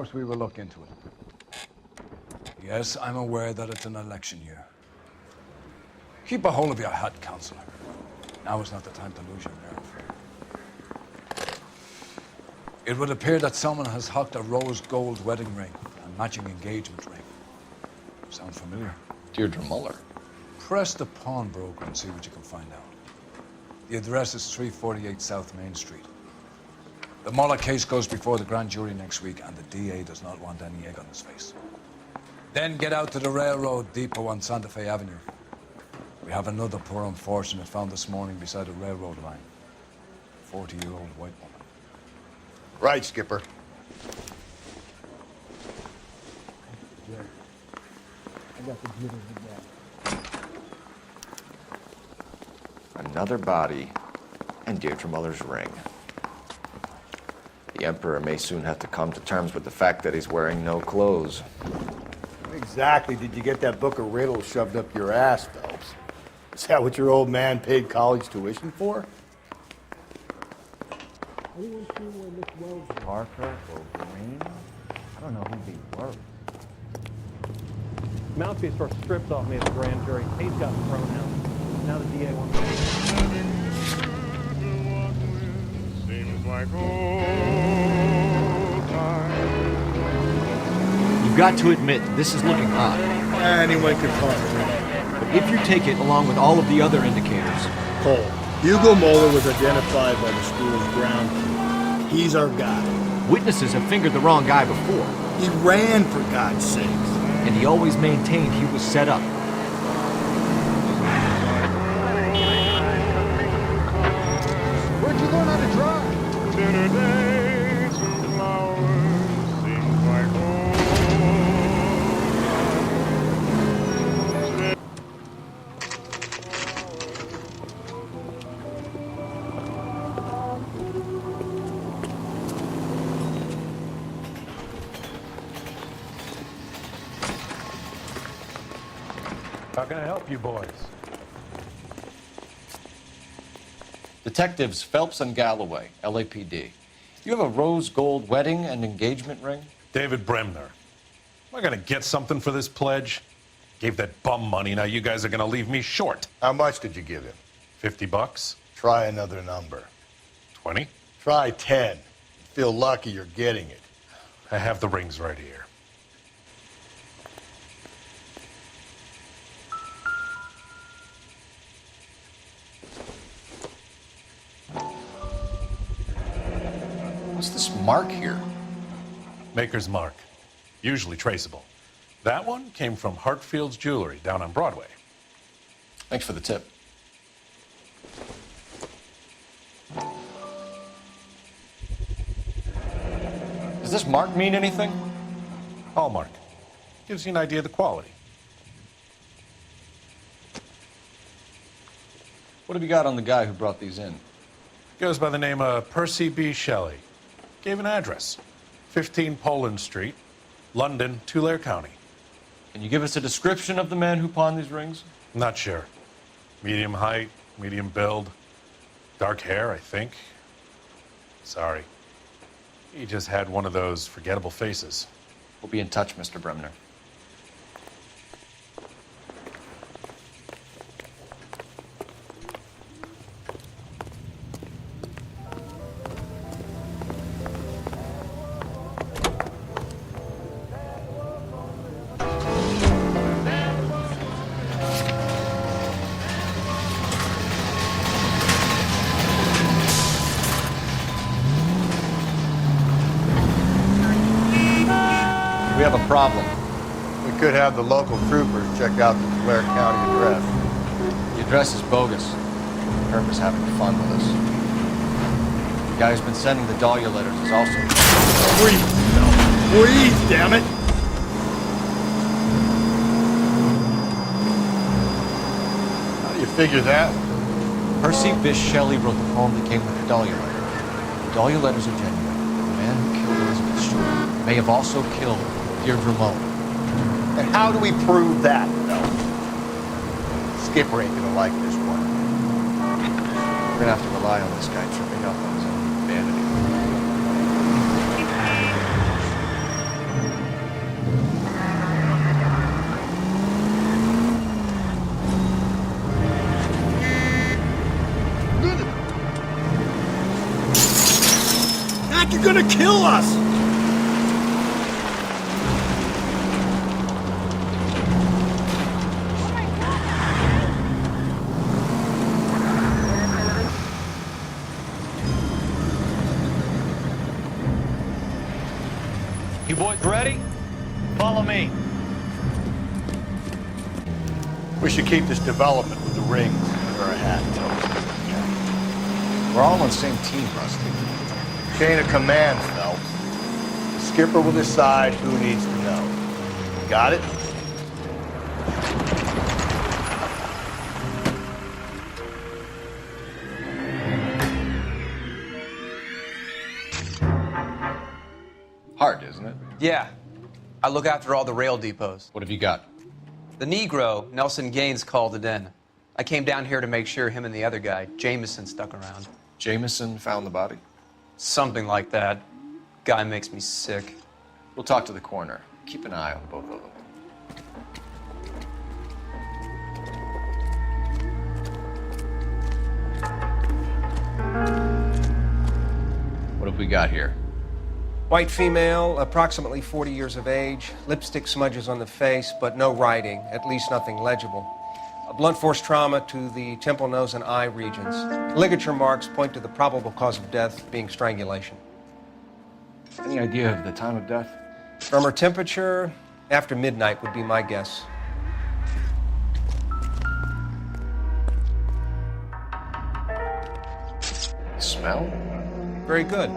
course we will look into it. Yes, I'm aware that it's an election year. Keep a hold of your hat, Councillor. Now is not the time to lose your nerve. It would appear that someone has hocked a rose gold wedding ring and matching engagement ring. Sound familiar? Deirdre Muller. Press the pawnbroker and see what you can find out. The address is 348 South Main Street. The Muller case goes before the grand jury next week, and the DA does not want any egg on his face. Then get out to the railroad depot on Santa Fe Avenue. We have another poor unfortunate found this morning beside a railroad line. 40-year-old white woman. Right, Skipper. I got the jitters again. Another body, and Deirdre Muller's ring. The Emperor may soon have to come to terms with the fact that he's wearing no clothes. When exactly did you get that book of riddles shoved up your ass, Phelps? Is that what your old man paid college tuition for? Anyone see where Miss Wells is? Parker or Green? I don't know who'd be worse. Mouthpiece sort of stripped off me at the grand jury. Case got thrown out. Now the DA wants to... Seems like old times. You've got to admit, this is looking odd. Anyone can talk. But if you take it along with all of the other indicators... Cole, Hugo Moeller was identified by the school's ground crew. He's our guy. Witnesses have fingered the wrong guy before. He ran, for God's sakes. And he always maintained he was set up. Where'd you learn how to drive? Dinner days and flowers seems like old times. How can I help you boys? Detectives Phelps and Galloway, LAPD. You have a rose gold wedding and engagement ring? David Bremner. Am I gonna get something for this pledge? Gave that bum money, now you guys are gonna leave me short. How much did you give him? $50? Try another number. 20? Try 10. Feel lucky you're getting it. I have the rings right here. What's this mark here? Maker's mark. Usually traceable. That one came from Hartfield's Jewelry down on Broadway. Thanks for the tip. Does this mark mean anything? Hallmark. Gives you an idea of the quality. What have you got on the guy who brought these in? Goes by the name of Percy B. Shelley. Gave an address. 15 Poland Street, London, Tulare County. Can you give us a description of the man who pawned these rings? Not sure. Medium height, medium build, dark hair, I think. Sorry. He just had one of those forgettable faces. We'll be in touch, Mr. Bremner. We have a problem. We could have the local troopers check out the Tulare County address. The address is bogus. Herb is having fun with us. The guy who's been sending the Dahlia letters is also... Breathe, no. Breathe, damn it! How do you figure that? Percy Bysshe Shelley wrote the poem that came with the Dahlia letter. The Dahlia letters are genuine. The man who killed Elizabeth Stewart may have also killed Deirdre Muller. And how do we prove that, though? Skipper ain't gonna like this one. We're gonna have to rely on this guy tripping up on his own vanity. You're gonna kill us! You boys ready? Follow me. We should keep this development with the rings under our hat. We're all on the same team, Rusty. Chain of command, Phelps. The skipper will decide who needs to know. Got it? Hard, isn't it? Yeah. I look after all the rail depots. What have you got? The Negro, Nelson Gaines, called it in. I came down here to make sure him and the other guy, Jameson, stuck around. Jameson found the body? Something like that. Guy makes me sick. We'll talk to the coroner. Keep an eye on both of them. What have we got here? White female, approximately 40 years of age, lipstick smudges on the face, but no writing, at least nothing legible. A blunt force trauma to the temple, nose, and eye regions. Ligature marks point to the probable cause of death being strangulation. Any idea of the time of death? From her temperature, after midnight would be my guess. Smell? Very good.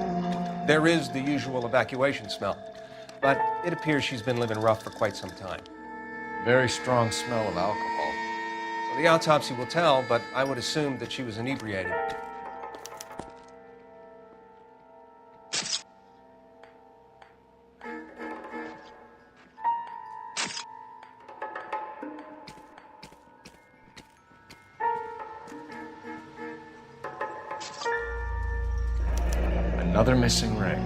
There is the usual evacuation smell, but it appears she's been living rough for quite some time. Very strong smell of alcohol. Well, the autopsy will tell, but I would assume that she was inebriated. Another missing ring.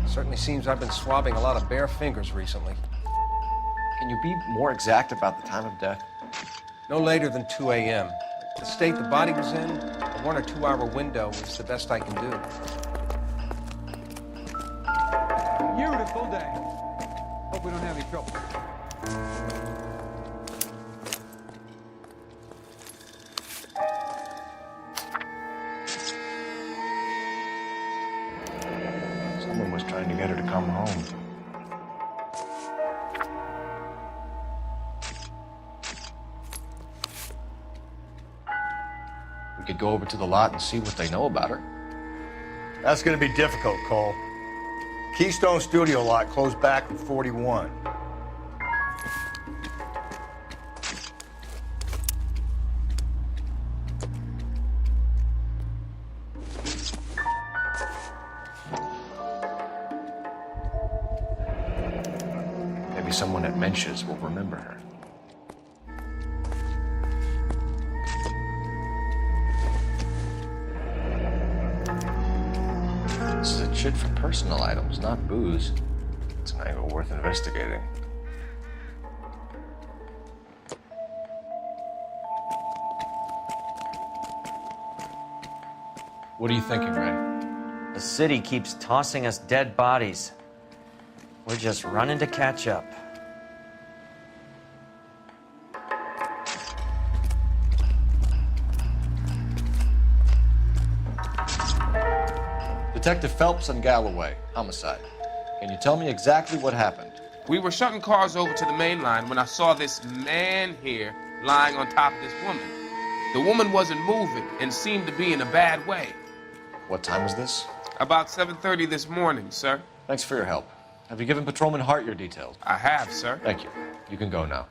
Certainly seems I've been swabbing a lot of bare fingers recently. Can you be more exact about the time of death? No later than 2 a.m. The state the body was in, a 1 or 2 hour window is the best I can do. Beautiful day. Hope we don't have any trouble. Someone was trying to get her to come home. We could go over to the lot and see what they know about her. That's gonna be difficult, Cole. Keystone Studio lot closed back in 41. Maybe someone at Mensch's will remember her. This is a chit for personal items, not booze. It's an angle worth investigating. What are you thinking, Ray? The city keeps tossing us dead bodies. We're just running to catch up. Detective Phelps and Galloway, homicide. Can you tell me exactly what happened? We were shutting cars over to the main line when I saw this man here lying on top of this woman. The woman wasn't moving and seemed to be in a bad way. What time was this? About 7:30 this morning, sir. Thanks for your help. Have you given Patrolman Hart your details? I have, sir. Thank you. You can go now.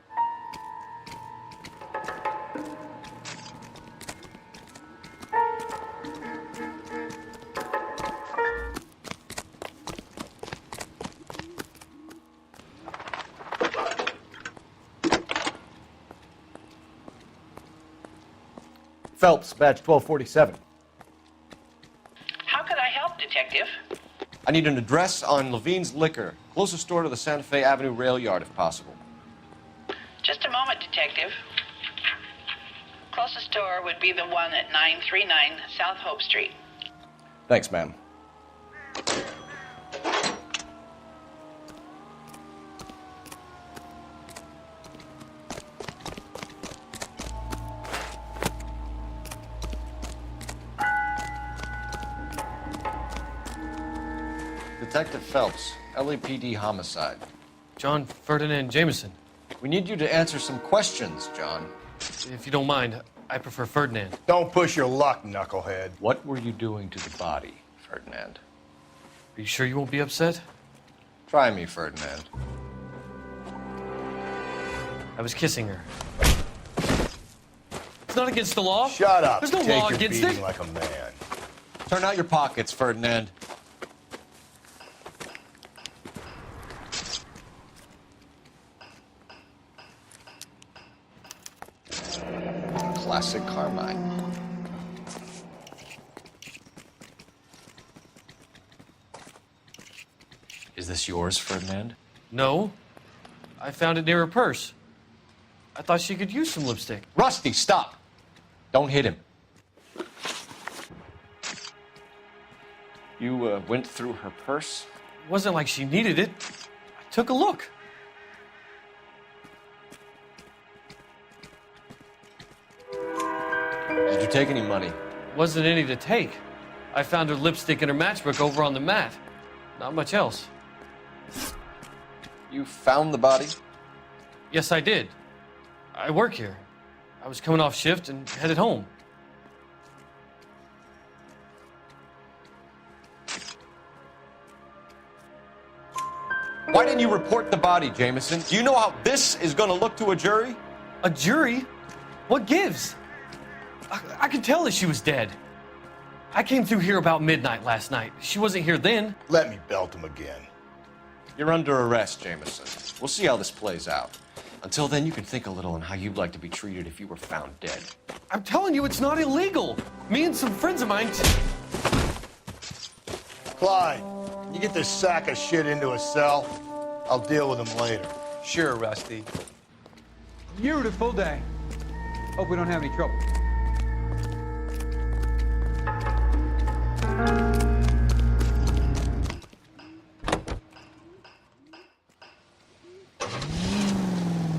Phelps, badge 1247. How could I help, Detective? I need an address on Levine's Liquor, closest store to the Santa Fe Avenue rail yard, if possible. Just a moment, Detective. Closest store would be the one at 939 South Hope Street. Thanks, ma'am. Detective Phelps, LAPD homicide. John Ferdinand Jameson. We need you to answer some questions, John. If you don't mind, I prefer Ferdinand. Don't push your luck, knucklehead. What were you doing to the body, Ferdinand? Are you sure you won't be upset? Try me, Ferdinand. I was kissing her. It's not against the law. Shut up. There's no Take law your against beating it. like a man. Turn out your pockets, Ferdinand. Classic Carmine. Is this yours, Ferdinand? No. I found it near her purse. I thought she could use some lipstick. Rusty, stop! Don't hit him. You went through her purse? It wasn't like she needed it. I took a look. Did you take any money? Wasn't any to take. I found her lipstick and her matchbook over on the mat. Not much else. You found the body? Yes, I did. I work here. I was coming off shift and headed home. Why didn't you report the body, Jameson? Do you know how this is going to look to a jury? A jury? What gives? I could tell that she was dead. I came through here about midnight last night. She wasn't here then. Let me belt him again. You're under arrest, Jameson. We'll see how this plays out. Until then, you can think a little on how you'd like to be treated if you were found dead. I'm telling you, it's not illegal. Me and some friends of mine... Clyde, you get this sack of shit into a cell. I'll deal with him later. Sure, Rusty. Beautiful day. Hope we don't have any trouble.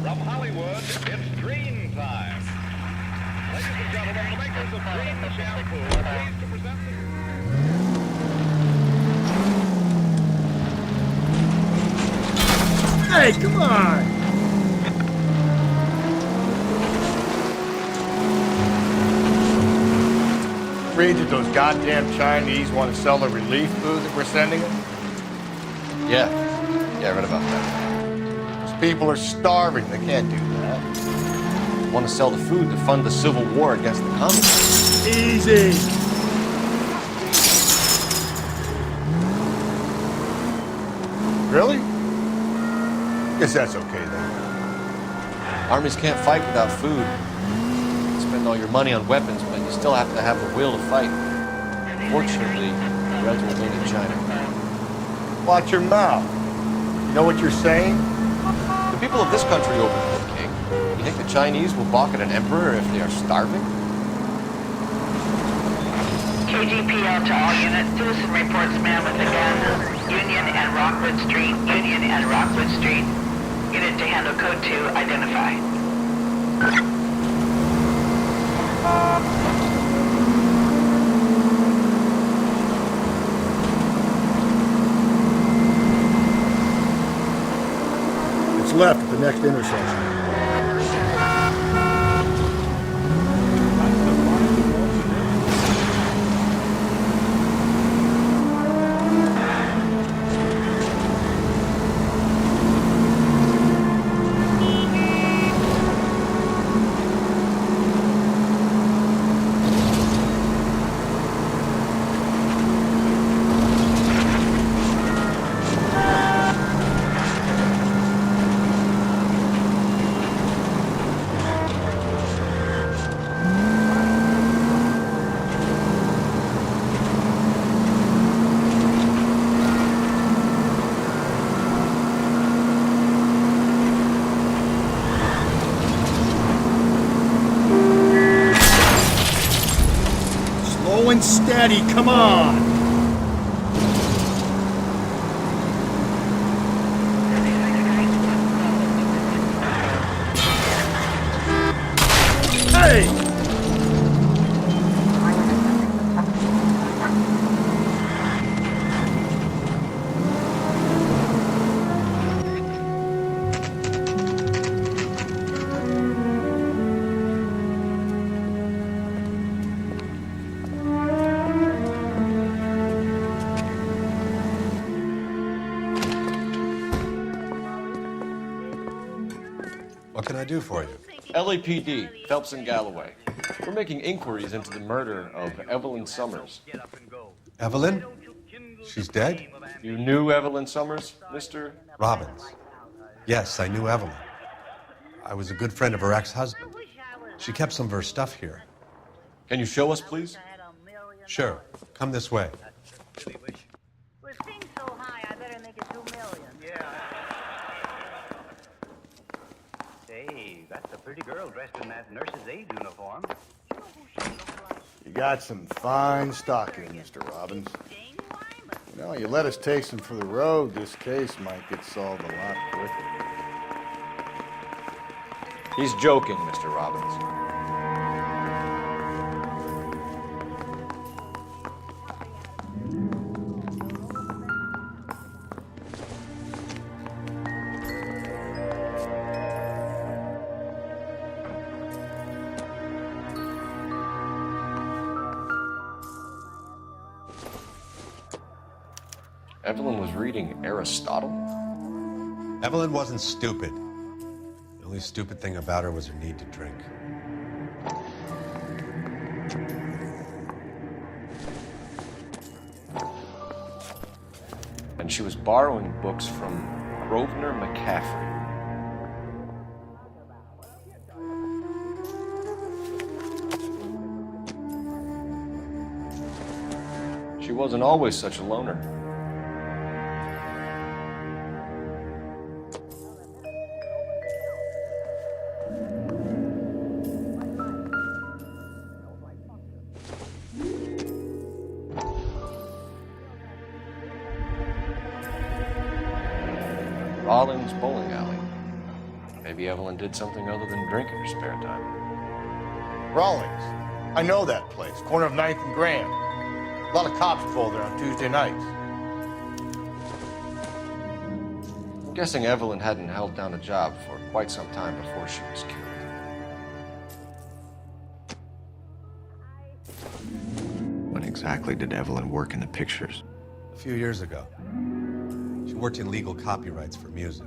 From Hollywood, it's Dream Time. Ladies and gentlemen, the makers of Dream Shampoo are pleased to present Hey, come on! Read that those goddamn Chinese want to sell the relief food that we're sending them? Yeah, I read about that. Those people are starving. They can't do that. Want to sell the food to fund the civil war against the communists. Easy! Really? Guess that's okay then. Armies can't fight without food. You spend all your money on weapons, but you still have to have the will to fight. Fortunately, the Reds will win in China. Watch your mouth. You know what you're saying? The people of this country overthrew the king. You think the Chinese will balk at an emperor if they are starving? KGPL to all units. Citizen reports man with a gun. Union and Rockwood Street. Union and Rockwood Street. Unit to handle code 2. Identify. It's left at the next intersection. Slow and steady, come on! Hey! What can I do for you? LAPD, Phelps and Galloway. We're making inquiries into the murder of Evelyn Summers. Evelyn? She's dead? You knew Evelyn Summers, Mr. Robbins. Yes, I knew Evelyn. I was a good friend of her ex-husband. She kept some of her stuff here. Can you show us, please? Sure. Come this way. With things so high, I better make it 2 million. Hey, that's a pretty girl dressed in that nurse's aid uniform. You got some fine stock here, Mr. Robbins. You know, you let us take some for the road, this case might get solved a lot quicker. He's joking, Mr. Robbins. Evelyn was reading Aristotle? Evelyn wasn't stupid. The only stupid thing about her was her need to drink. And she was borrowing books from Grosvenor McCaffrey. She wasn't always such a loner. Rollins Bowling Alley. Maybe Evelyn did something other than drink in her spare time. Rawlings. I know that place. Corner of 9th and Grand. A lot of cops patrol there on Tuesday nights. I'm guessing Evelyn hadn't held down a job for quite some time before she was killed. When exactly did Evelyn work in the pictures? A few years ago. She worked in legal copyrights for music.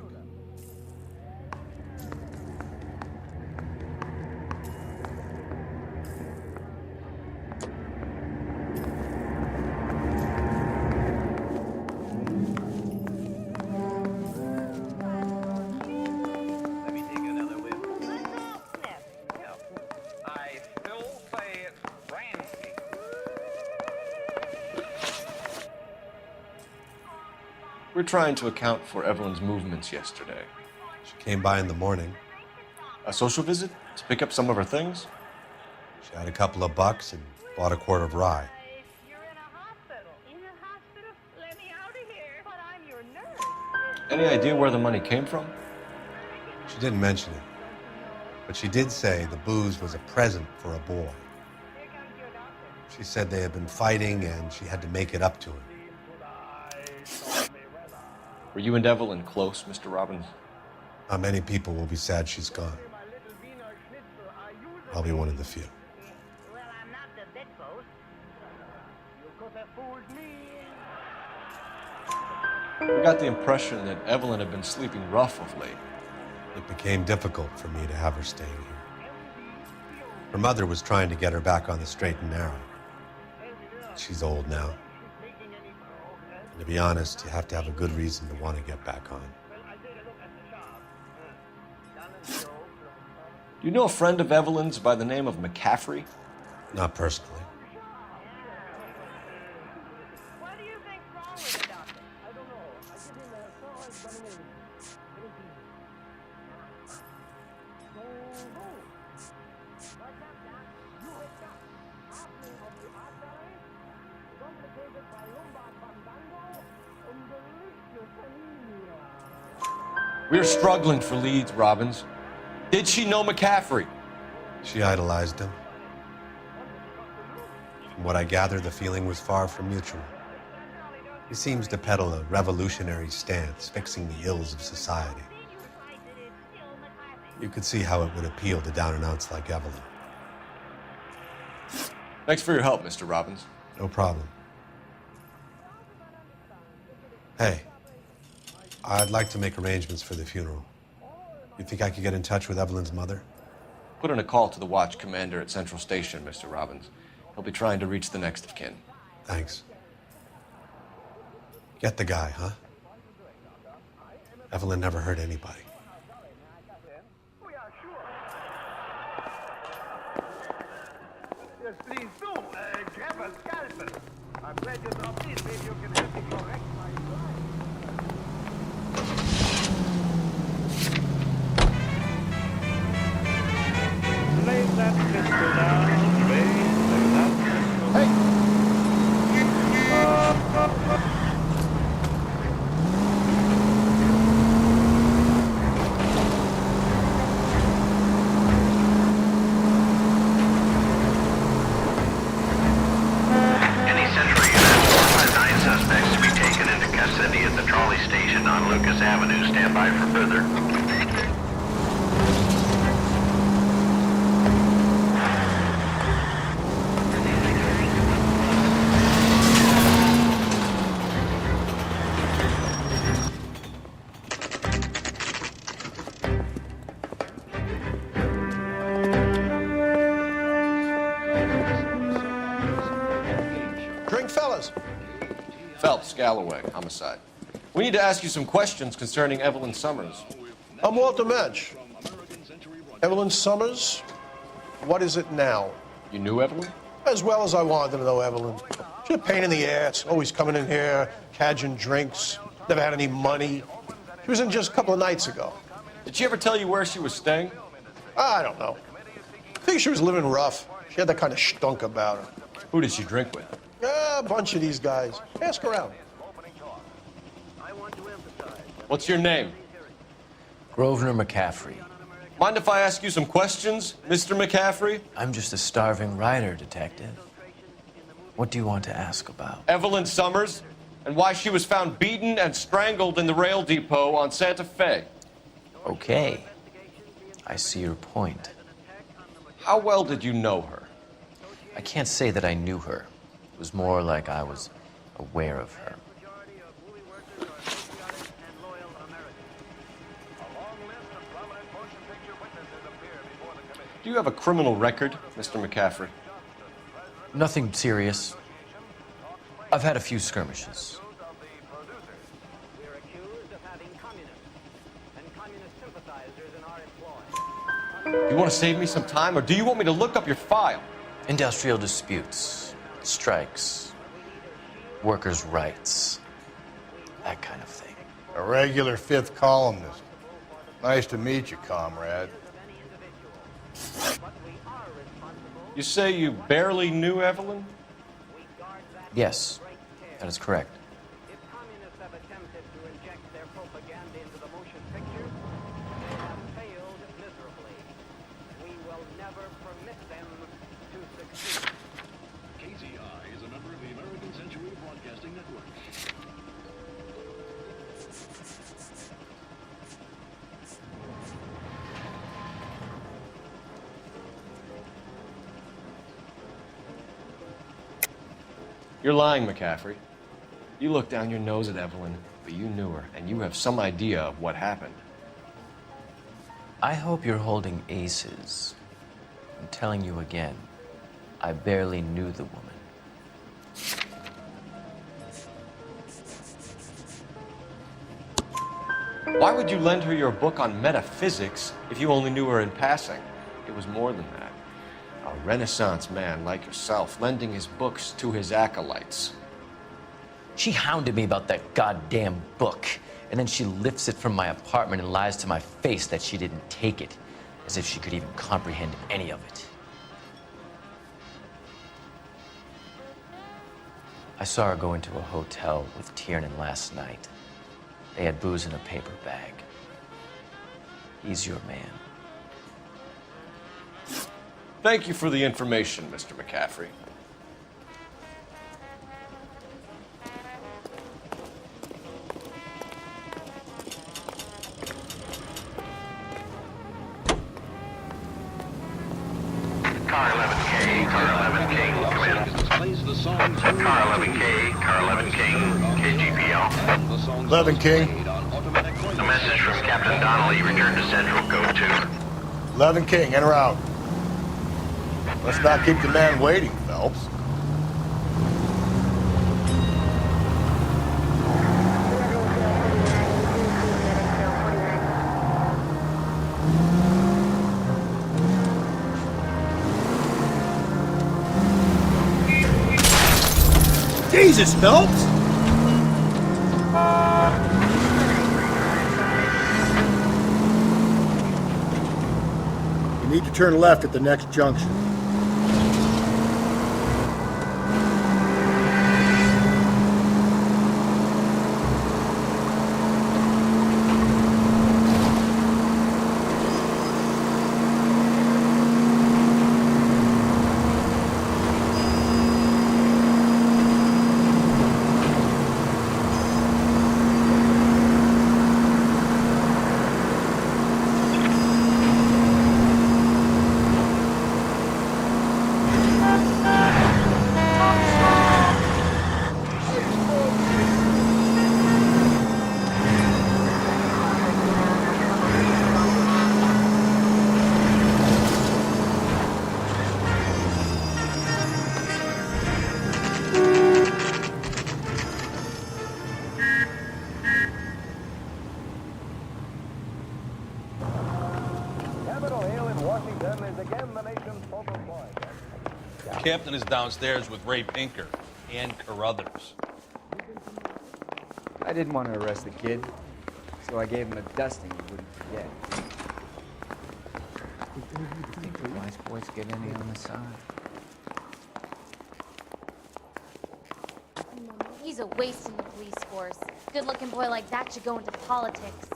Let me take another whiff. I still say it's brandy. We're trying to account for Evelyn's movements yesterday. She came by in the morning. A social visit to pick up some of her things? She had a couple of bucks and bought a quart of rye. Any idea where the money came from? She didn't mention it. But she did say the booze was a present for a boy. She said they had been fighting and she had to make it up to him. Were you and Evelyn close, Mr. Robbins? Not many people will be sad she's gone. I'll be one of the few. Well, I'm not the bedpost. You could have fooled me. We got the impression that Evelyn had been sleeping rough of late. It became difficult for me to have her staying here. Her mother was trying to get her back on the straight and narrow. She's old now. And to be honest, you have to have a good reason to want to get back on. Do you know a friend of Evelyn's by the name of McCaffrey? Not personally. We're struggling for leads, Robbins. Did she know McCaffrey? She idolized him. From what I gather, the feeling was far from mutual. He seems to peddle a revolutionary stance, fixing the ills of society. You could see how it would appeal to down-and-outs like Evelyn. Thanks for your help, Mr. Robbins. No problem. Hey, I'd like to make arrangements for the funeral. You think I could get in touch with Evelyn's mother? Put in a call to the watch commander at Central Station, Mr. Robbins. He'll be trying to reach the next of kin. Thanks. Get the guy, huh? Evelyn never hurt anybody. Yes, please do. Grab a scalpel. I'm glad you dropped in. Maybe you can help me correct my drive. Lay that pistol down, babe. Lay that pistol down. Any Central unit, 459 suspects to be taken into custody at the trolley station on Lucas Avenue. Stand by for further. Drink, fellas. Phelps, Galloway, homicide. We need to ask you some questions concerning Evelyn Summers. I'm Walter Mensch. Evelyn Summers, what is it now? You knew Evelyn? As well as I wanted to know Evelyn. She's a pain in the ass, always coming in here, cadging drinks, never had any money. She was in just a couple of nights ago. Did she ever tell you where she was staying? I don't know. I think she was living rough. She had that kind of stunk about her. Who did she drink with? A bunch of these guys. Ask around. What's your name? Grosvenor McCaffrey. Mind if I ask you some questions, Mr. McCaffrey? I'm just a starving writer, detective. What do you want to ask about? Evelyn Summers, and why she was found beaten and strangled in the rail depot on Santa Fe. Okay. I see your point. How well did you know her? I can't say that I knew her. It was more like I was aware of her. Do you have a criminal record, Mr. McCaffrey? Nothing serious. I've had a few skirmishes. You want to save me some time, or do you want me to look up your file? Industrial disputes, strikes, workers' rights, that kind of thing. A regular fifth columnist. Nice to meet you, comrade. You say you barely knew Evelyn? Yes, that is correct. KZI is a member of the American Century Broadcasting Network. You're lying, McCaffrey. You looked down your nose at Evelyn, but you knew her, and you have some idea of what happened. I hope you're holding aces. I'm telling you again, I barely knew the woman. Why would you lend her your book on metaphysics if you only knew her in passing? It was more than that. A Renaissance man like yourself lending his books to his acolytes. She hounded me about that goddamn book, and then she lifts it from my apartment and lies to my face that she didn't take it, as if she could even comprehend any of it. I saw her go into a hotel with Tiernan last night. They had booze in a paper bag. He's your man. Thank you for the information, Mr. McCaffrey. Car 11K, Car 11 King, come in. Car 11K, Car 11 King, KGPL. 11 King. A message from Captain Donnelly. Return to Central, Code 2. 11 King, en route. Let's not keep the man waiting, Phelps. Jesus, Phelps! You need to turn left at the next junction. Captain is downstairs with Ray Pinker and Carruthers. I didn't want to arrest the kid, so I gave him a dusting he wouldn't forget. Think the wise boys get any on the side? He's a waste in the police force. Good-looking boy like that should go into politics.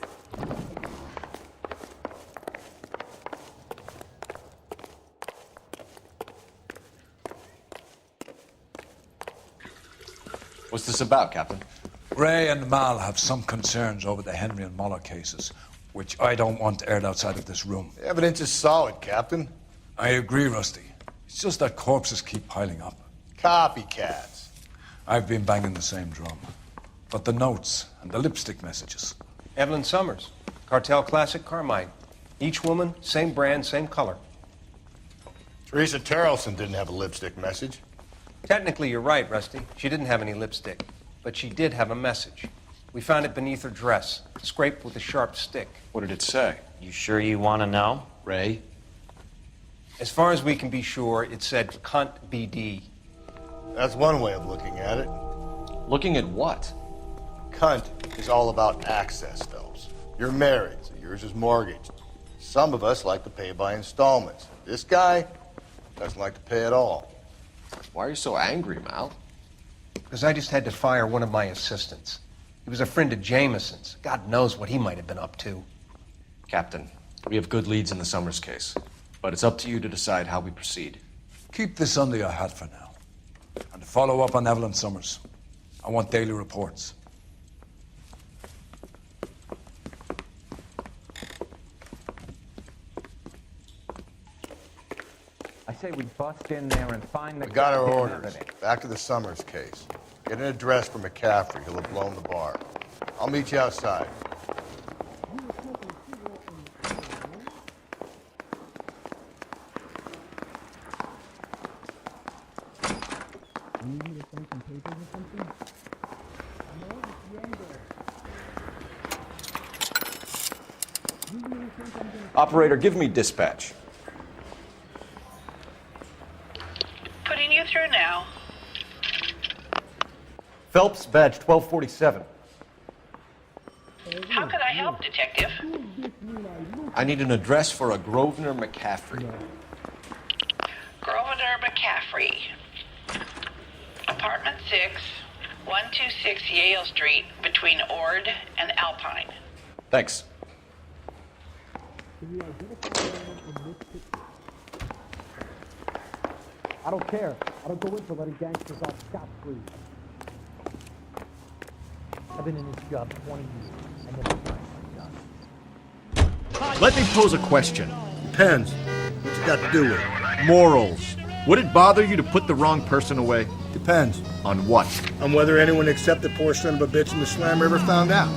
What's this about, Captain? Ray and Mal have some concerns over the Henry and Muller cases, which I don't want aired outside of this room. The evidence is solid, Captain. I agree, Rusty. It's just that corpses keep piling up. Copycats. I've been banging the same drum. But the notes and the lipstick messages. Evelyn Summers, Cartel Classic Carmine. Each woman, same brand, same color. Teresa Terrelson didn't have a lipstick message. Technically, you're right, Rusty. She didn't have any lipstick, but she did have a message. We found it beneath her dress, scraped with a sharp stick. What did it say? You sure you want to know? Ray? As far as we can be sure, it said cunt BD. That's one way of looking at it. Looking at what? Cunt is all about access, Phelps. You're married, so yours is mortgaged. Some of us like to pay by installments. This guy doesn't like to pay at all. Why are you so angry, Mal? Because I just had to fire one of my assistants. He was a friend of Jameson's. God knows what he might have been up to. Captain, we have good leads in the Summers case, but it's up to you to decide how we proceed. Keep this under your hat for now. And to follow up on Evelyn Summers, I want daily reports. I say we bust in there and find the... We got our goddamn orders. evidence. Back to the Summers case. Get an address for McCaffrey. He'll have blown the bar. I'll meet you outside. Operator, give me dispatch. Putting you through now. Phelps, badge 1247. How could I help, Detective? I need an address for a Grosvenor McCaffrey. Grosvenor McCaffrey. Apartment 6, 126 Yale Street, between Ord and Alpine. Thanks. I don't care. I don't go in for letting gangsters off scot-free. I've been in this job 20 years. I never tried my gun. Let me pose a question. Depends. What's it got to do with it? Morals. Would it bother you to put the wrong person away? Depends. On what? On whether anyone except the poor son of a bitch in the Slam River found out.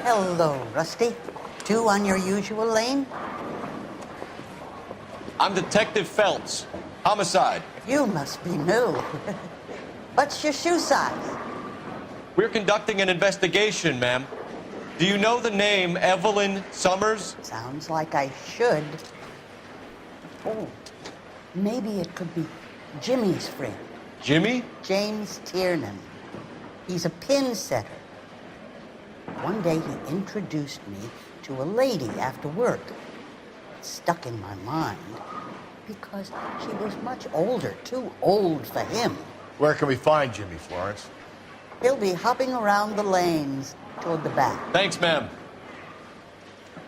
Hello, Rusty. Two on your usual lane? I'm Detective Phelps. Homicide. You must be new. What's your shoe size? We're conducting an investigation, ma'am. Do you know the name Evelyn Summers? Sounds like I should. Oh, maybe it could be Jimmy's friend. Jimmy? James Tiernan. He's a pin setter. One day he introduced me to a lady after work. It stuck in my mind because she was much older, too old for him. Where can we find Jimmy, Florence? He'll be hopping around the lanes toward the back. Thanks, ma'am.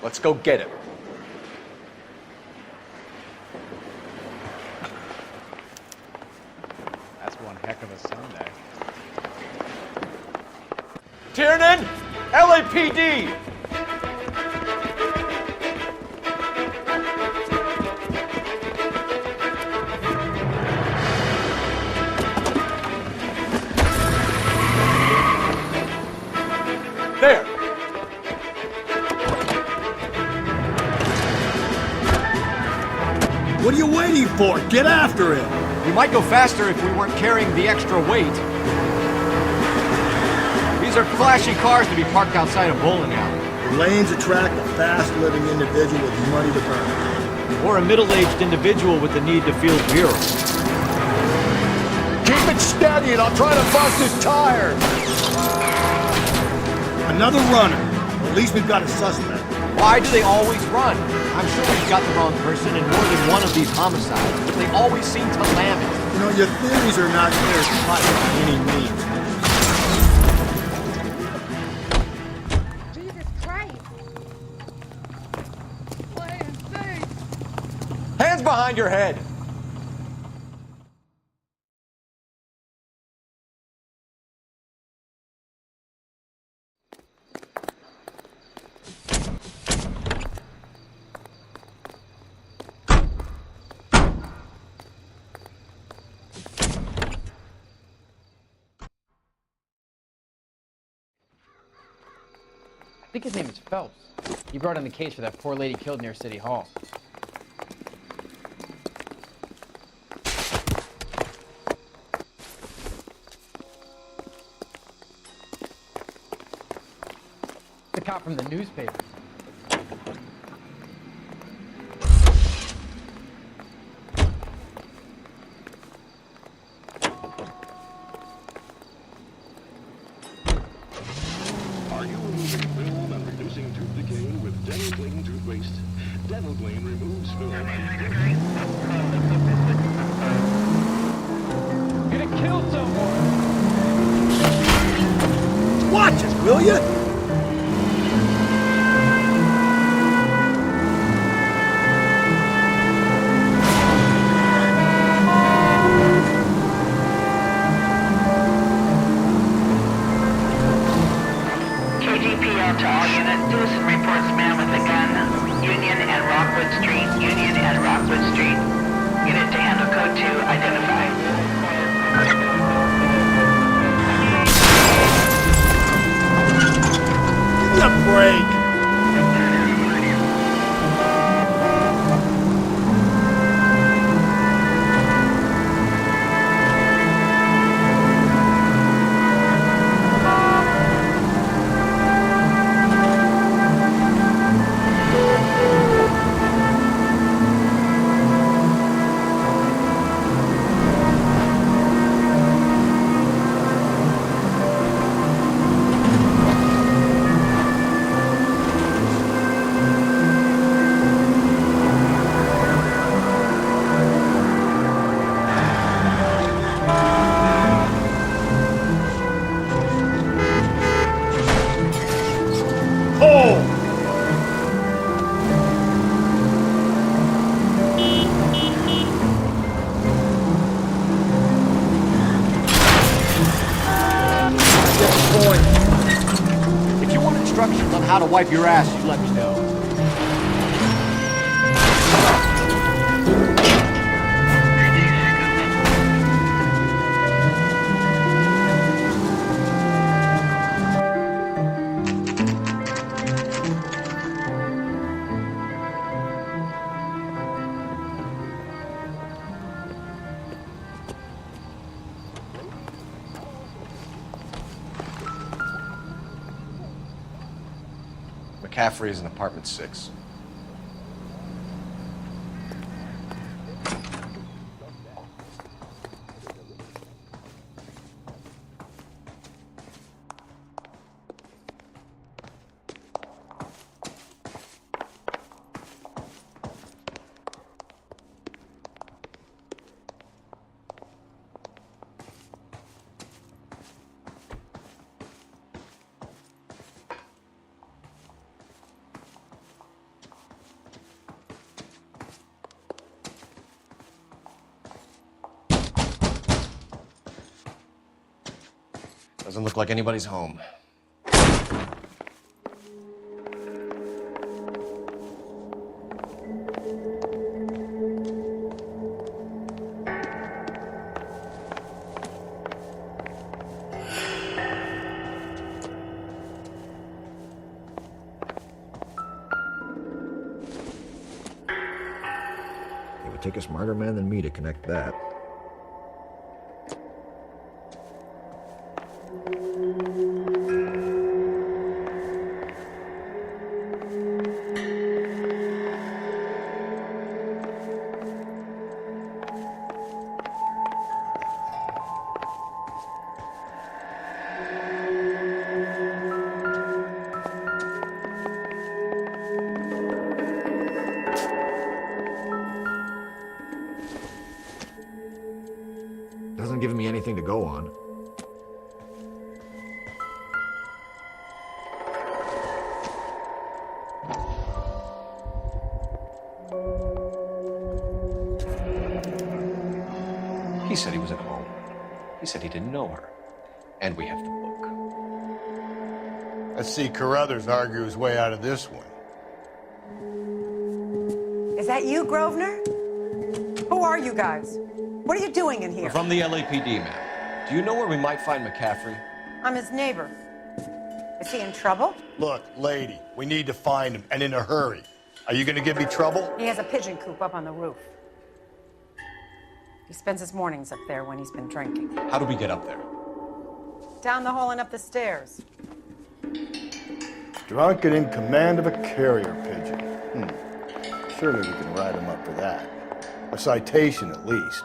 Let's go get him. That's one heck of a Sunday. Tiernan! LAPD! There! What are you waiting for? Get after him! We might go faster if we weren't carrying the extra weight. These are flashy cars to be parked outside a bowling alley. Lanes attract a fast-living individual with money to burn. Or a middle-aged individual with the need to feel virile. Keep it steady and I'll try to bust his tires! Another runner. At least we've got a suspect. Why do they always run? I'm sure we've got the wrong person in more than one of these homicides, but they always seem to lam it. You know, your theories are not clear cut by any means. Jesus Christ! Playing safe! Hands behind your head! I think his name is Phelps. He brought in the case for that poor lady killed near City Hall. The cop from the newspaper. Are you removing film and reducing tooth decay with Dental Clean toothpaste? Dental Clean removes film and... Gonna kill someone! Watch it, will you? GPL to all units. Citizen reports man with a gun. Union and Rockwood Street. Union and Rockwood Street. Unit to handle code 2 identified. Give me a break. If you want instructions on how to wipe your ass, you let me know. McCaffrey is in apartment 6. Doesn't look like anybody's home. It would take a smarter man than me to connect that. Doesn't give me anything to go on. He said he was at home. He said he didn't know her. And we have the book. Let's see Carruthers argue his way out of this one. Is that you, Grosvenor? Who are you guys? What are you doing in here? We're from the LAPD, ma'am. Do you know where we might find McCaffrey? I'm his neighbor. Is he in trouble? Look, lady, we need to find him, and in a hurry. Are you gonna give me trouble? He has a pigeon coop up on the roof. He spends his mornings up there when he's been drinking. How do we get up there? Down the hall and up the stairs. Drunk and in command of a carrier pigeon. Surely we can write him up for that. A citation, at least.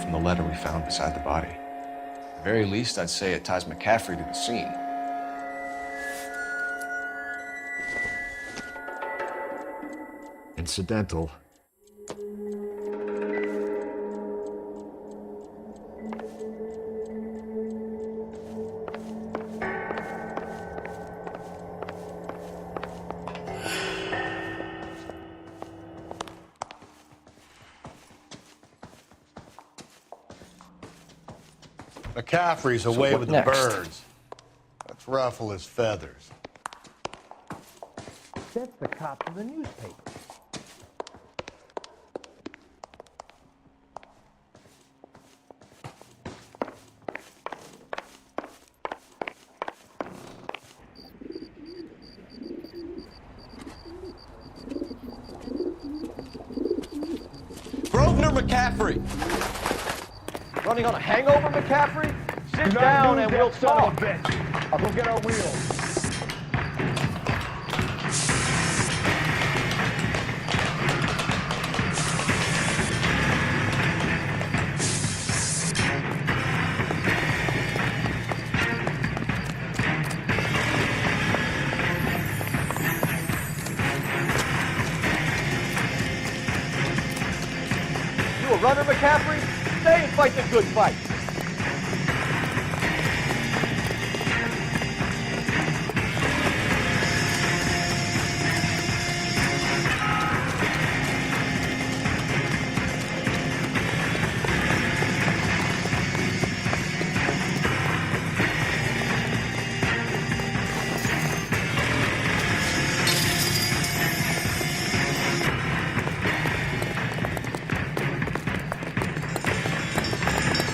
From the letter we found beside the body. At the very least, I'd say it ties McCaffrey to the scene. Incidental. McCaffrey's So away what with next? the birds. Let's ruffle his feathers. That's the cop from the newspaper. Grosvenor McCaffrey! Running on a hangover, McCaffrey? Sit down and we'll talk. I'll go get our wheels. You a runner, McCaffrey? Stay and fight the good fight.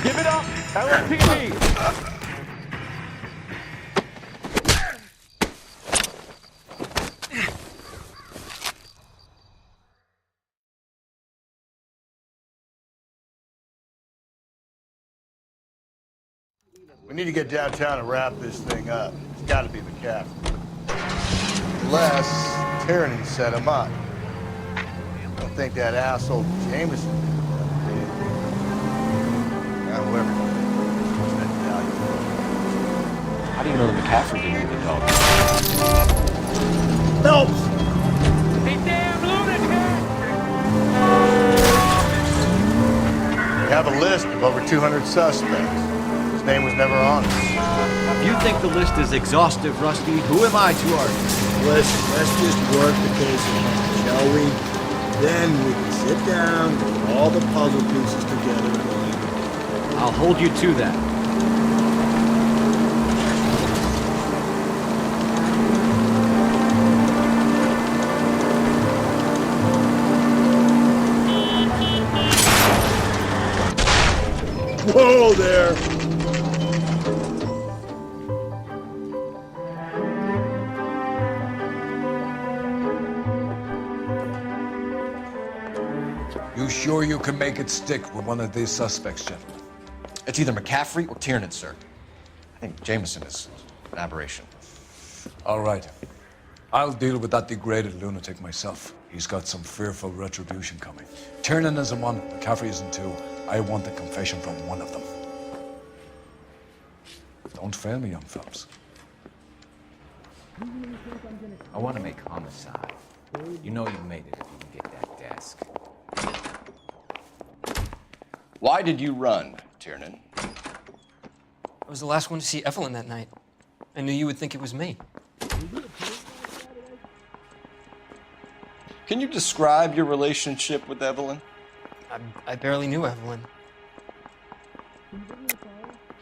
Give it up, LSPD! We need to get downtown and wrap this thing up. It's got to be McCaffrey. Unless Tiernan set him up. I don't think that asshole Jameson did that, did he? Now, whoever did it, what's that value? How do you know that McCaffrey didn't do the dog? Phelps! Hey, damn lunatic! We have a list of over 200 suspects. His name was never on it. If you think the list is exhaustive, Rusty, who am I to argue? Listen, let's just work the case ahead, shall we? Then we can sit down, put all the puzzle pieces together, and we'll leave it. I'll hold you to that. Whoa there! You sure you can make it stick with one of these suspects, gentlemen? It's either McCaffrey or Tiernan, sir. I think Jameson is an aberration. All right. I'll deal with that degraded lunatic myself. He's got some fearful retribution coming. Tiernan isn't one, McCaffrey isn't two. I want a confession from one of them. Don't fail me, young Phelps. I want to make homicide. You know you made it if you can get that desk. Why did you run, Tiernan? I was the last one to see Evelyn that night. I knew you would think it was me. Can you describe your relationship with Evelyn? I barely knew Evelyn.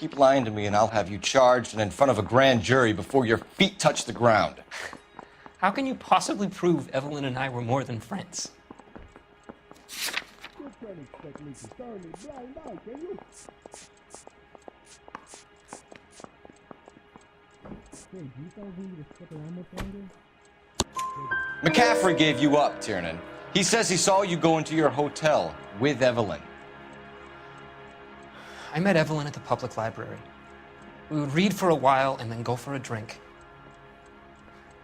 Keep lying to me and I'll have you charged and in front of a grand jury before your feet touch the ground. How can you possibly prove Evelyn and I were more than friends? McCaffrey gave you up, Tiernan. He says he saw you go into your hotel with Evelyn. I met Evelyn at the public library. We would read for a while and then go for a drink.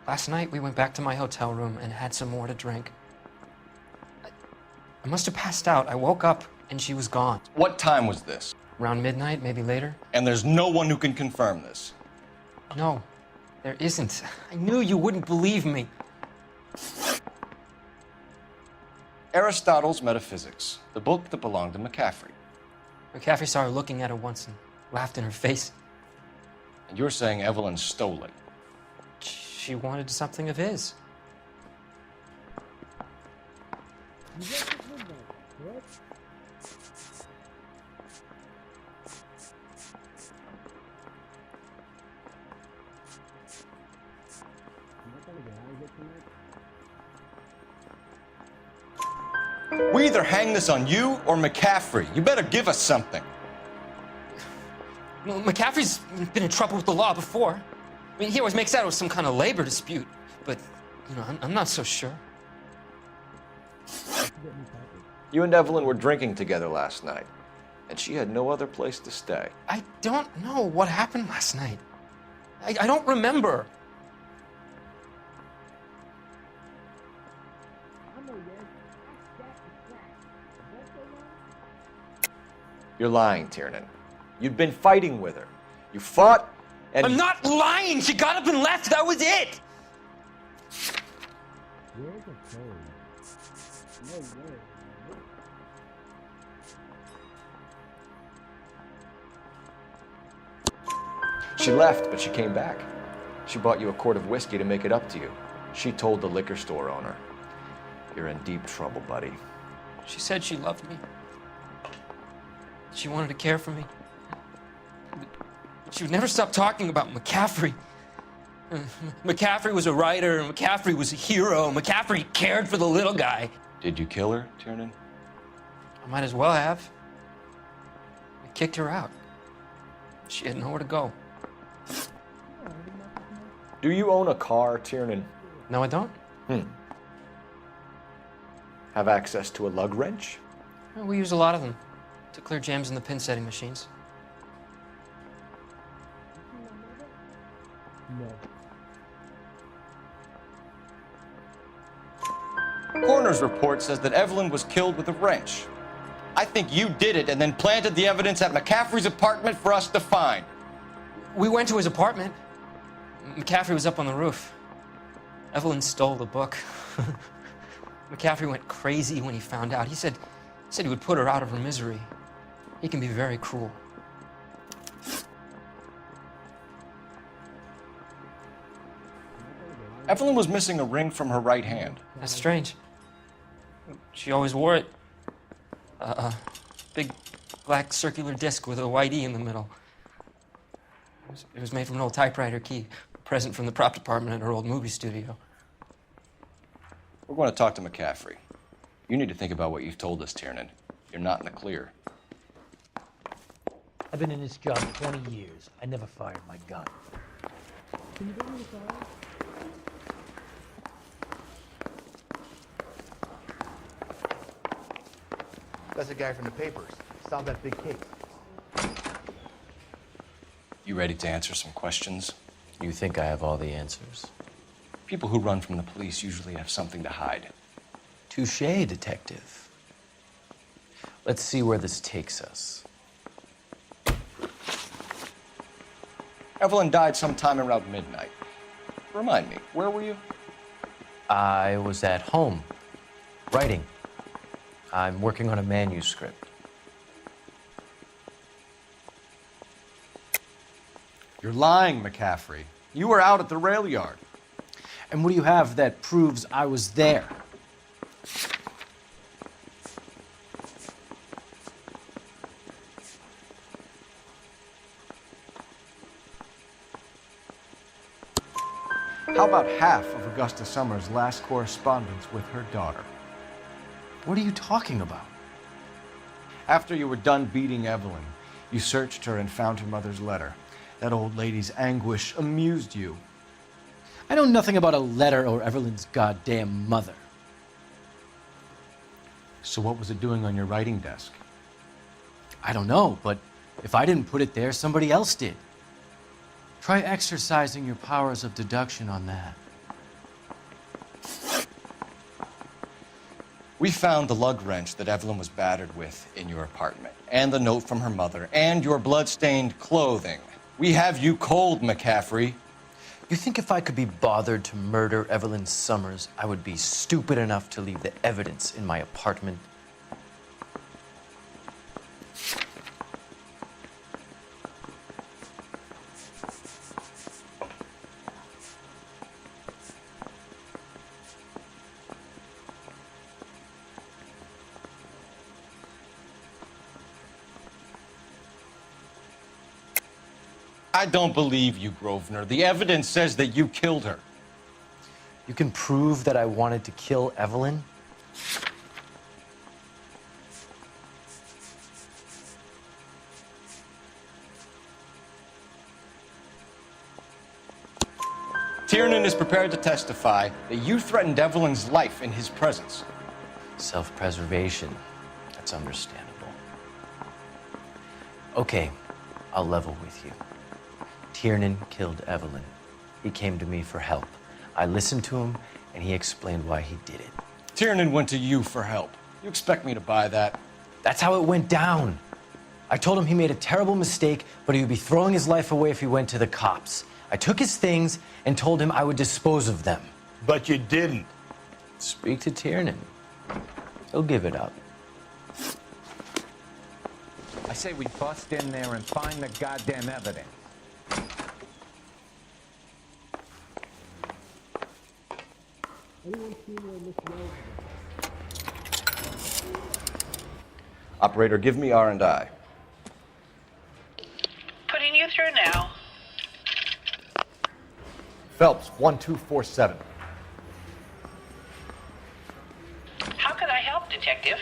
Last night, we went back to my hotel room and had some more to drink. I must have passed out. I woke up and she was gone. What time was this? Around midnight, maybe later. And there's no one who can confirm this. No, there isn't. I knew you wouldn't believe me. Aristotle's Metaphysics, the book that belonged to McCaffrey. McCaffrey saw her looking at her once and laughed in her face. And you're saying Evelyn stole it? She wanted something of his. We either hang this on you or McCaffrey. You better give us something. Well, McCaffrey's been in trouble with the law before. I mean, he always makes out it was some kind of labor dispute, but, you know, I'm not so sure. You and Evelyn were drinking together last night, and she had no other place to stay. I don't know what happened last night. I don't remember. You're lying, Tiernan. You'd been fighting with her. You fought, and... I'm not lying! She got up and left! That was it! Where's the phone? No way. She left, but she came back. She bought you a quart of whiskey to make it up to you. She told the liquor store owner. You're in deep trouble, buddy. She said she loved me. She wanted to care for me. She would never stop talking about McCaffrey. McCaffrey was a writer, McCaffrey was a hero, McCaffrey cared for the little guy. Did you kill her, Tiernan? I might as well have. I kicked her out. She had nowhere to go. Do you own a car, Tiernan? No, I don't. Have access to a lug wrench? Well, we use a lot of them to clear jams in the pin setting machines. No. Coroner's report says that Evelyn was killed with a wrench. I think you did it and then planted the evidence at McCaffrey's apartment for us to find. We went to his apartment. McCaffrey was up on the roof. Evelyn stole the book. McCaffrey went crazy when he found out. He said he would put her out of her misery. He can be very cruel. Evelyn was missing a ring from her right hand. That's strange. She always wore it. Big black circular disc with a white E in the middle. It was made from an old typewriter key, a present from the prop department at her old movie studio. We're going to talk to McCaffrey. You need to think about what you've told us, Tiernan. You're not in the clear. I've been in this job 20 years. I never fired my gun. Can you bring me the file? That's the guy from the papers. Solved that big case. You ready to answer some questions? You think I have all the answers? People who run from the police usually have something to hide. Touché, detective. Let's see where this takes us. Evelyn died sometime around midnight. Remind me, where were you? I was at home, writing. I'm working on a manuscript. You're lying, McCaffrey. You were out at the rail yard. And what do you have that proves I was there? How about half of Augusta Summers' last correspondence with her daughter? What are you talking about? After you were done beating Evelyn, you searched her and found her mother's letter. That old lady's anguish amused you. I know nothing about a letter or Evelyn's goddamn mother. So what was it doing on your writing desk? I don't know, but if I didn't put it there, somebody else did. Try exercising your powers of deduction on that. We found the lug wrench that Evelyn was battered with in your apartment, and the note from her mother, and your blood-stained clothing. We have you cold, McCaffrey. You think if I could be bothered to murder Evelyn Summers, I would be stupid enough to leave the evidence in my apartment? I don't believe you, Grosvenor. The evidence says that you killed her. You can prove that I wanted to kill Evelyn? Tiernan is prepared to testify that you threatened Evelyn's life in his presence. Self-preservation. That's understandable. Okay, I'll level with you. Tiernan killed Evelyn. He came to me for help. I listened to him, and he explained why he did it. Tiernan went to you for help. You expect me to buy that? That's how it went down. I told him he made a terrible mistake, but he would be throwing his life away if he went to the cops. I took his things and told him I would dispose of them. But you didn't. Speak to Tiernan. He'll give it up. I say we bust in there and find the goddamn evidence. Operator, give me R&I. Putting you through now. Phelps, 1247. How can I help, Detective?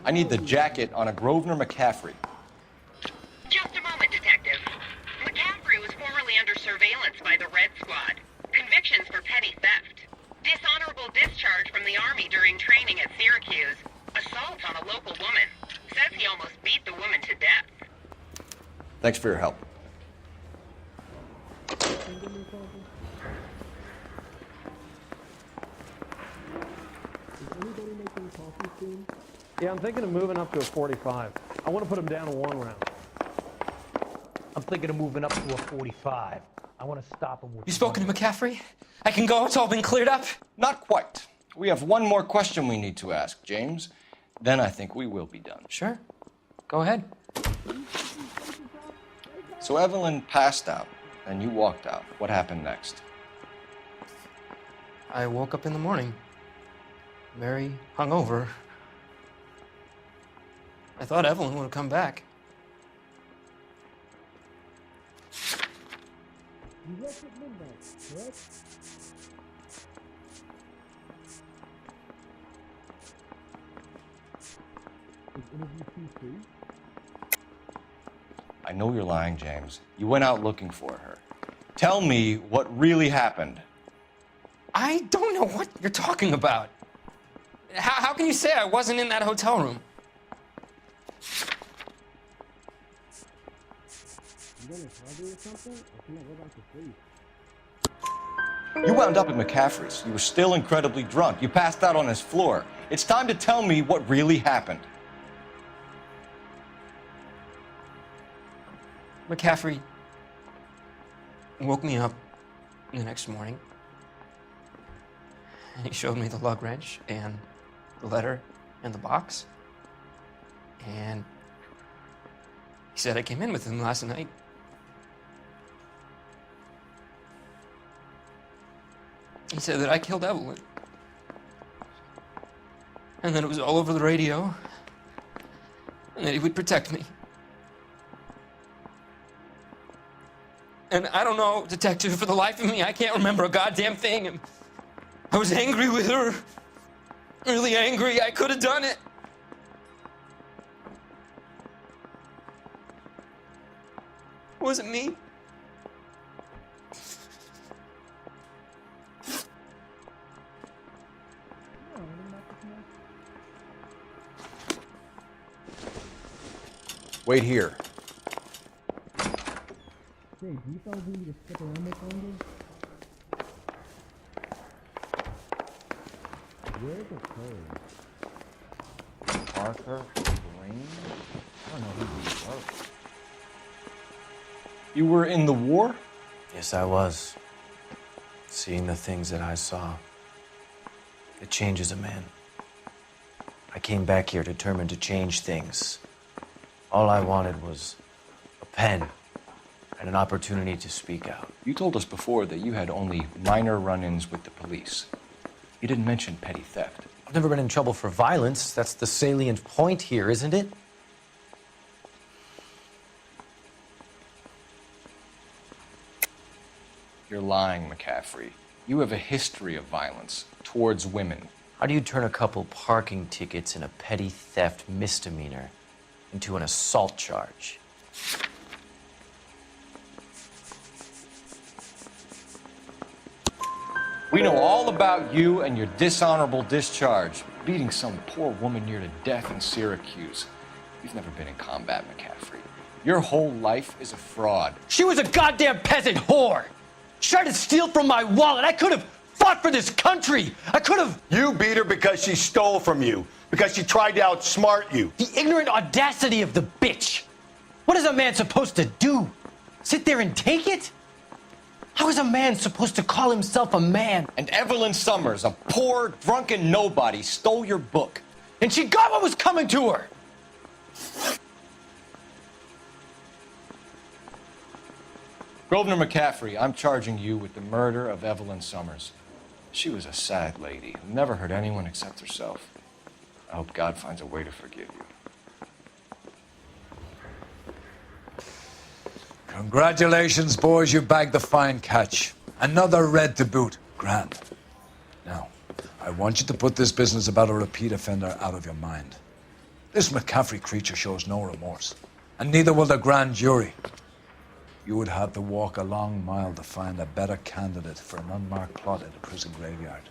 I need the jacket on a Grosvenor McCaffrey. Just a moment, Detective. McCaffrey was formerly under surveillance by the Red Squad. Convictions for petty theft. Dishonorable discharge from the Army during training at Syracuse. Assault on a local woman. Says he almost beat the woman to death. Thanks for your help. Yeah, I'm thinking of moving up to a 45. I want to put him down in 1 round. I'm thinking of moving up to a 45. I want to stop him with... You spoken to McCaffrey? I can go? It's all been cleared up? Not quite. We have one more question we need to ask, James. Then I think we will be done. Sure. Go ahead. So Evelyn passed out, and you walked out. What happened next? I woke up in the morning, very hungover. I thought Evelyn would have come back. You left at midnight, correct? Is interview 2 free? I know you're lying, James. You went out looking for her. Tell me what really happened. I don't know what you're talking about. How can you say I wasn't in that hotel room? You got in trouble or something? Or can I go back to sleep? You wound up at McCaffrey's. You were still incredibly drunk. You passed out on his floor. It's time to tell me what really happened. McCaffrey woke me up the next morning, and he showed me the lug wrench and the letter and the box, and he said I came in with him last night. He said that I killed Evelyn, and that it was all over the radio, and that he would protect me. And I don't know, Detective, for the life of me, I can't remember a goddamn thing. And I was angry with her. Really angry. I could have done it. It wasn't me. Wait here. Hey, do you fellas need me to stick around much longer? Where's the code? Arthur Green? I don't know who these are. You were in the war? Yes, I was. Seeing the things that I saw, it changes a man. I came back here determined to change things. All I wanted was a pen and an opportunity to speak out. You told us before that you had only minor run-ins with the police. You didn't mention petty theft. I've never been in trouble for violence. That's the salient point here, isn't it? You're lying, McCaffrey. You have a history of violence towards women. How do you turn a couple parking tickets and a petty theft misdemeanor into an assault charge? We know all about you and your dishonorable discharge, beating some poor woman near to death in Syracuse. You've never been in combat, McCaffrey. Your whole life is a fraud. She was a goddamn peasant whore! She tried to steal from my wallet. I could have fought for this country. I could have... You beat her because she stole from you, because she tried to outsmart you. The ignorant audacity of the bitch. What is a man supposed to do? Sit there and take it? How is a man supposed to call himself a man? And Evelyn Summers, a poor, drunken nobody, stole your book. And she got what was coming to her. Grosvenor McCaffrey, I'm charging you with the murder of Evelyn Summers. She was a sad lady who never hurt anyone except herself. I hope God finds a way to forgive you. Congratulations, boys. You bagged the fine catch. Another red to boot. Grand. Now, I want you to put this business about a repeat offender out of your mind. This McCaffrey creature shows no remorse, and neither will the grand jury. You would have to walk a long mile to find a better candidate for an unmarked plot in a prison graveyard.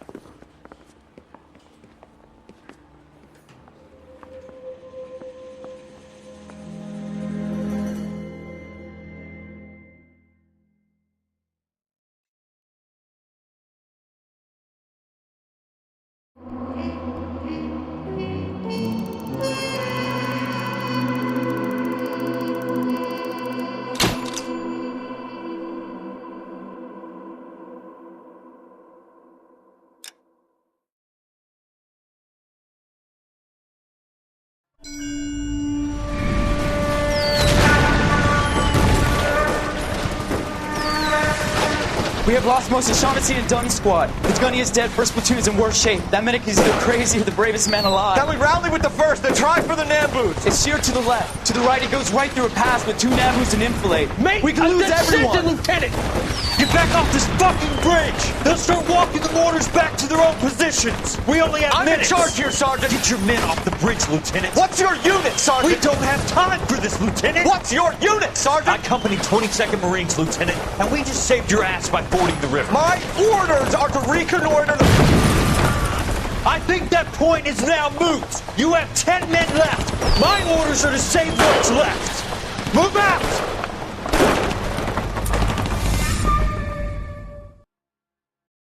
We have lost most of Shaughnessy and Dunn's squad. The gunny is dead. First platoon is in worse shape. That medic is either crazy or the bravest man alive. Now we rally with the first and try for the Nambus. It's sheer to the left. To the right, it goes right through a pass with 2 Nambus and enfilade. Mate, we can lose everyone. Lieutenant! Get back off this fucking bridge! They'll start walking the mortars back to their own positions. We only have minutes. I'm in charge here, Sergeant. Get your men off the bridge, Lieutenant. What's your unit, Sergeant? We don't have time for this, Lieutenant. What's your unit, Sergeant? I company 22nd Marines, Lieutenant, and we just saved your ass by fording the river. My orders are to reconnoiter the... I think that point is now moot. You have 10 men left. My orders are to save what's left. Move out!